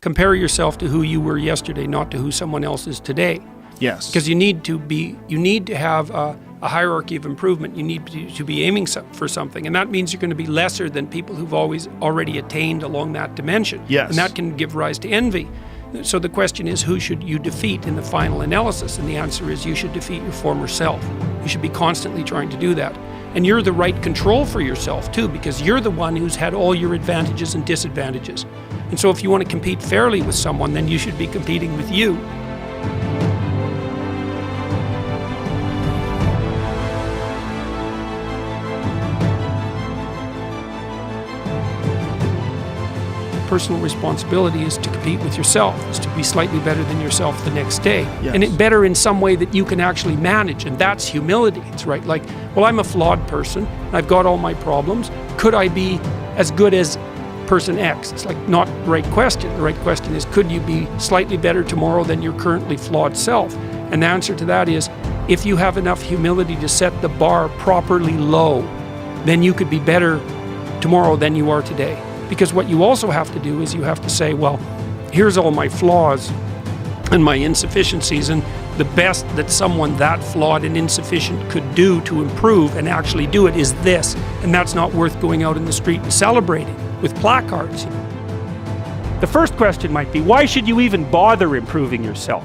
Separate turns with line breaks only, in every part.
compare yourself to who you were yesterday, not to who someone else is today.
Yes.
Because you need to have a hierarchy of improvement. You need to be aiming for something, and that means you're going to be lesser than people who've already attained along that dimension.
Yes.
And that can give rise to envy. So the question is, who should you defeat in the final analysis? And the answer is, you should defeat your former self. You should be constantly trying to do that. And you're the right control for yourself too, because you're the one who's had all your advantages and disadvantages. And so if you want to compete fairly with someone, then you should be competing with you. Personal responsibility is to compete with yourself, is to be slightly better than yourself the next day.
Yes.
And it better in some way that you can actually manage, and that's humility. It's right, like, well, I'm a flawed person, I've got all my problems, could I be as good as person X? It's like not the right question. The right question is, could you be slightly better tomorrow than your currently flawed self? And the answer to that is, if you have enough humility to set the bar properly low, then you could be better tomorrow than you are today. Because what you also have to do is you have to say, well, here's all my flaws and my insufficiencies, and the best that someone that flawed and insufficient could do to improve and actually do it is this. And that's not worth going out in the street and celebrating with placards. The first question might be, why should you even bother improving yourself?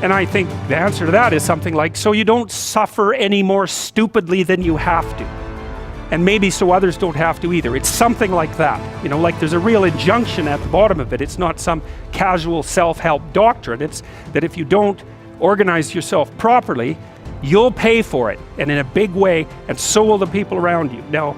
And I think the answer to that is something like, so you don't suffer any more stupidly than you have to. And maybe so others don't have to either. It's something like that. You know, like there's a real injunction at the bottom of it. It's not some casual self-help doctrine. It's that if you don't organize yourself properly, you'll pay for it, and in a big way, and so will the people around you. Now,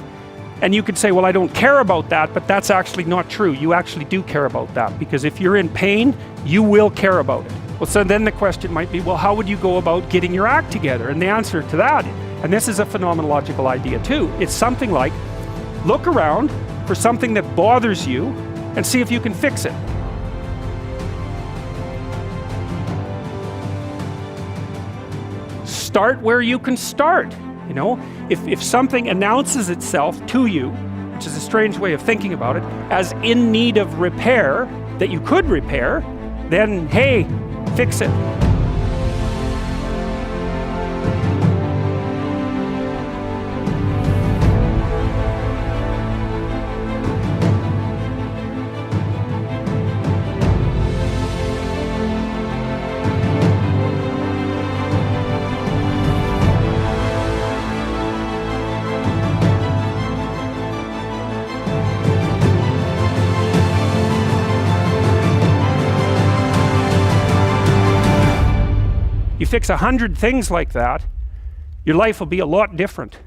and you could say, well, I don't care about that, but that's actually not true. You actually do care about that, because if you're in pain, you will care about it. Well, so then the question might be, well, how would you go about getting your act together? And the answer to that, and this is a phenomenological idea too, it's something like, look around for something that bothers you and see if you can fix it. Start where you can start. You know, if something announces itself to you, which is a strange way of thinking about it, as in need of repair, that you could repair, then hey, fix it. You fix 100 things like that, your life will be a lot different.